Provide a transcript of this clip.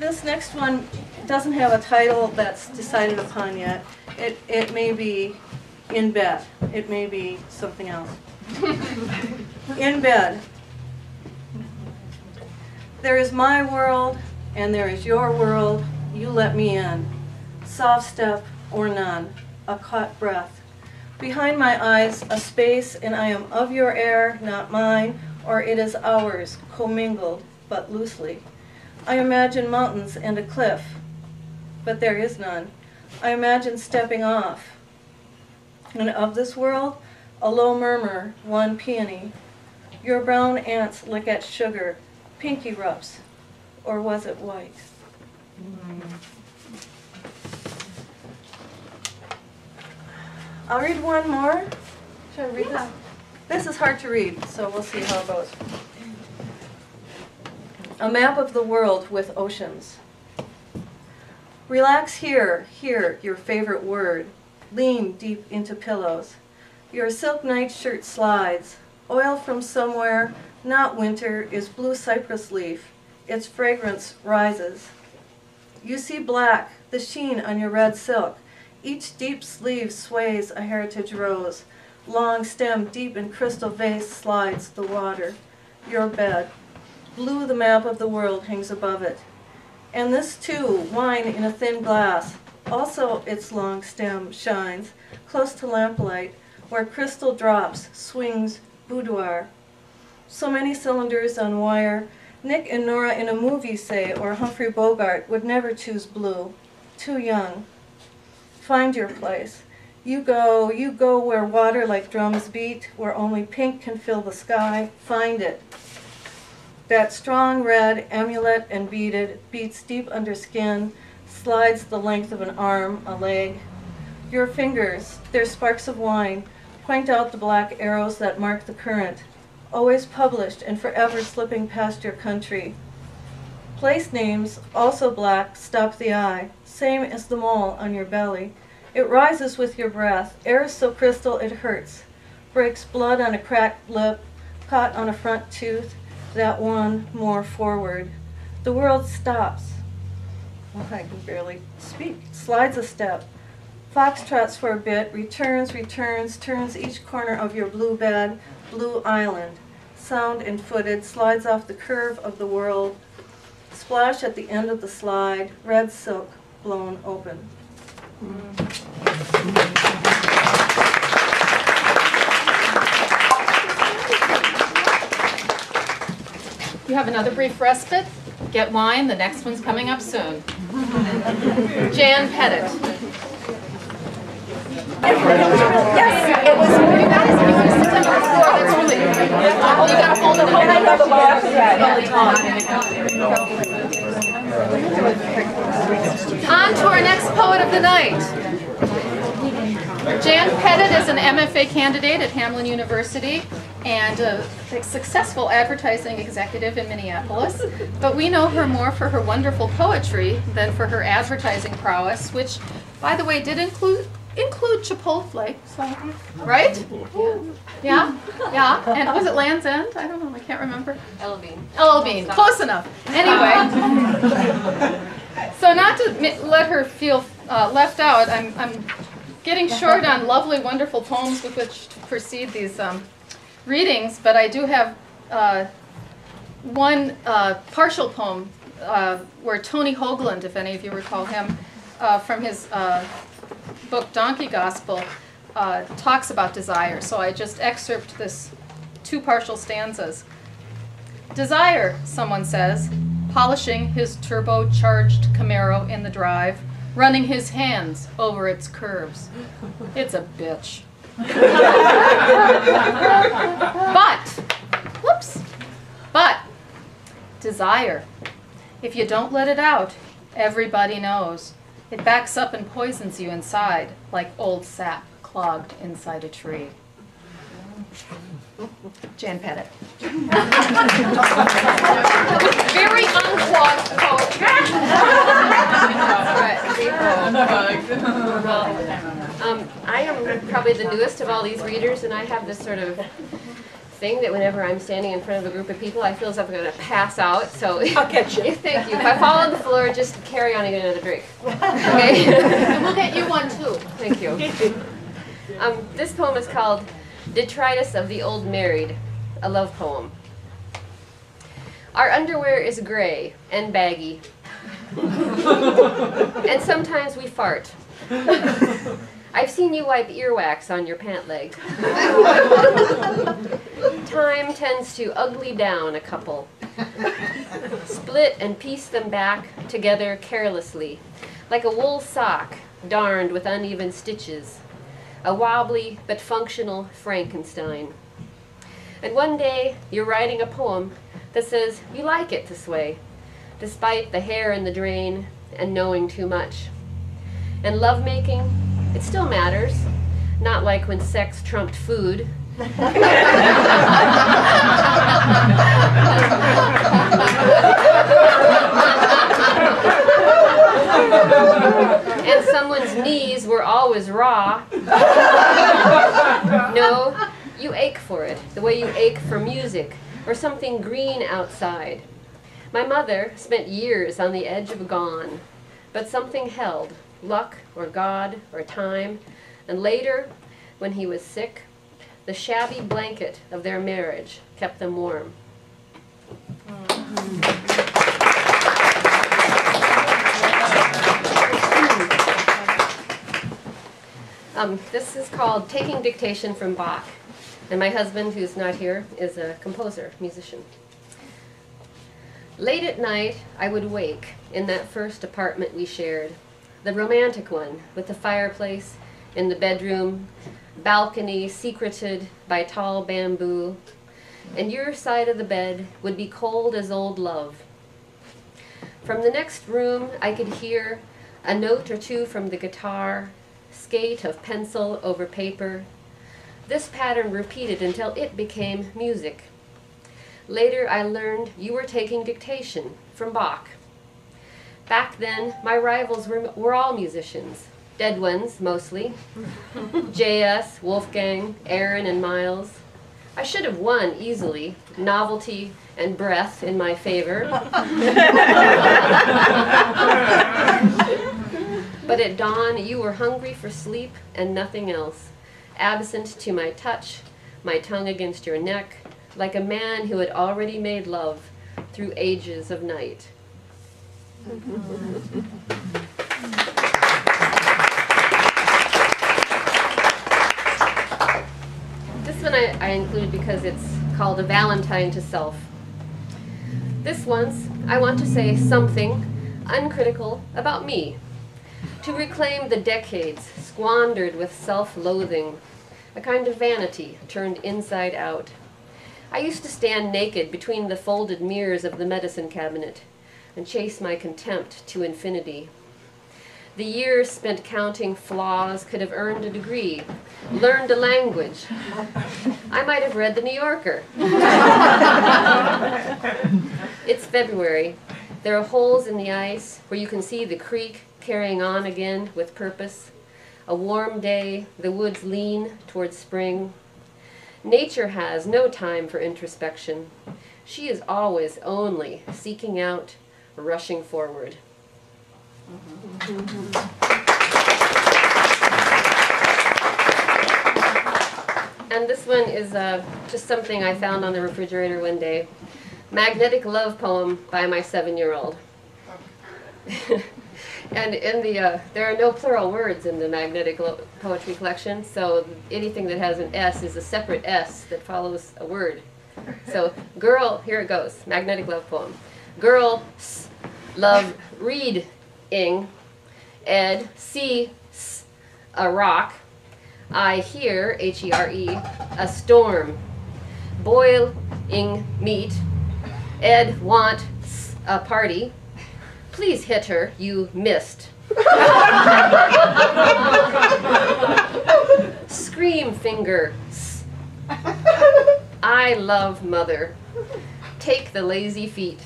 This next one doesn't have a title that's decided upon yet. It may be in bed. It may be something else. In bed. There is my world, and there is your world. You let me in. Soft step or none. A caught breath. Behind my eyes, a space, and I am of your air, not mine, or it is ours, commingled, but loosely. I imagine mountains and a cliff, but there is none. I imagine stepping off. And of this world, a low murmur, one peony. Your brown ants lick at sugar, pink erupts, or was it white? I'll read one more. Should I read this? This is hard to read, so we'll see how it goes. A map of the world with oceans. Relax here, your favorite word. Lean deep into pillows. Your silk nightshirt slides. Oil from somewhere, not winter, is blue cypress leaf. Its fragrance rises. You see black, the sheen on your red silk. Each deep sleeve sways a heritage rose. Long stem deep in crystal vase slides the water. Your bed. Blue the map of the world hangs above it. And this too, wine in a thin glass. Also its long stem shines, close to lamplight, where crystal drops, swings, boudoir. So many cylinders on wire. Nick and Nora in a movie say, or Humphrey Bogart would never choose blue. Too young. Find your place. You go where water like drums beat, where only pink can fill the sky. Find it. That strong red, amulet and beaded, beats deep under skin, slides the length of an arm, a leg. Your fingers, their sparks of wine, point out the black arrows that mark the current, always published and forever slipping past your country. Place names, also black, stop the eye, same as the mole on your belly. It rises with your breath, air so crystal it hurts, breaks blood on a cracked lip, caught on a front tooth, that one more forward. The world stops. Well, I can barely speak. Slides a step. Foxtrots for a bit, returns, turns each corner of your blue bed, blue island. Sound and footed, slides off the curve of the world. Splash at the end of the slide, red silk blown open. You have another brief respite. Get wine. The next one's coming up soon. Jan Pettit. Yes, it was. You got it. You want to sit on the floor? That's really. Oh, you got to hold it. I know the On to our next poet of the night. Jan Pettit is an MFA candidate at Hamline University and a successful advertising executive in Minneapolis. But we know her more for her wonderful poetry than for her advertising prowess, which, by the way, did include Chipotle, so, right? Yeah? Yeah? And was it Land's End? I don't know, I can't remember. Ella Bean. Ella Bean, close enough. Anyway, so not to let her feel left out, I'm getting short on lovely, wonderful poems with which to precede these readings, but I do have one partial poem where Tony Hoagland, if any of you recall him, from his book Donkey Gospel, talks about desire. So I just excerpt this two partial stanzas. Desire, someone says, polishing his turbocharged Camaro in the drive, running his hands over its curves. It's a bitch. But, desire, if you don't let it out, everybody knows. It backs up and poisons you inside, like old sap clogged inside a tree. Jan Pettit. Very unclogged poetry. I am probably the newest of all these readers, and I have this sort of thing that whenever I'm standing in front of a group of people, I feel as if I'm going to pass out. So I'll catch you. Thank you. If I fall on the floor, just carry on and get another drink. Okay? And we'll get you one too. Thank you. This poem is called Detritus of the Old Married, a love poem. Our underwear is gray and baggy. And sometimes we fart. I've seen you wipe earwax on your pant leg. Time tends to ugly down a couple. Split and piece them back together carelessly, like a wool sock darned with uneven stitches, a wobbly but functional Frankenstein. And one day you're writing a poem that says you like it this way, despite the hair in the drain and knowing too much. And lovemaking, it still matters, not like when sex trumped food. And someone's knees were always raw. No, you ache for it, the way you ache for music or something green outside. My mother spent years on the edge of gone, but something held, luck or God or time, and later, when he was sick, the shabby blanket of their marriage kept them warm. This is called Taking Dictation from Bach, and my husband, who's not here, is a composer, musician. Late at night, I would wake in that first apartment we shared, the romantic one with the fireplace in the bedroom, balcony secreted by tall bamboo, and your side of the bed would be cold as old love. From the next room, I could hear a note or two from the guitar, skate of pencil over paper. This pattern repeated until it became music. Later, I learned you were taking dictation from Bach. Back then, my rivals were all musicians, dead ones mostly. J.S., Wolfgang, Aaron, and Miles. I should have won easily, novelty and breath in my favor. But at dawn, you were hungry for sleep and nothing else, absent to my touch, my tongue against your neck, like a man who had already made love through ages of night. This one I included because it's called A Valentine to Self. This once, I want to say something uncritical about me, to reclaim the decades squandered with self-loathing, a kind of vanity turned inside out. I used to stand naked between the folded mirrors of the medicine cabinet and chase my contempt to infinity. The years spent counting flaws could have earned a degree, learned a language. I might have read The New Yorker. It's February. There are holes in the ice where you can see the creek carrying on again with purpose. A warm day, the woods lean towards spring. Nature has no time for introspection. She is always only seeking out, rushing forward. And this one is just something I found on the refrigerator one day. Magnetic Love Poem by my 7-year-old. And in the, there are no plural words in the Magnetic Poetry Collection, so anything that has an S is a separate S that follows a word. So, girl, here it goes, Magnetic Love Poem. Girl, love, read-ing, ed, see, a rock, I hear, H-E-R-E, a storm, boiling meat, ed, want, a party, please hit her, you missed. Scream finger. I love mother. Take the lazy feet.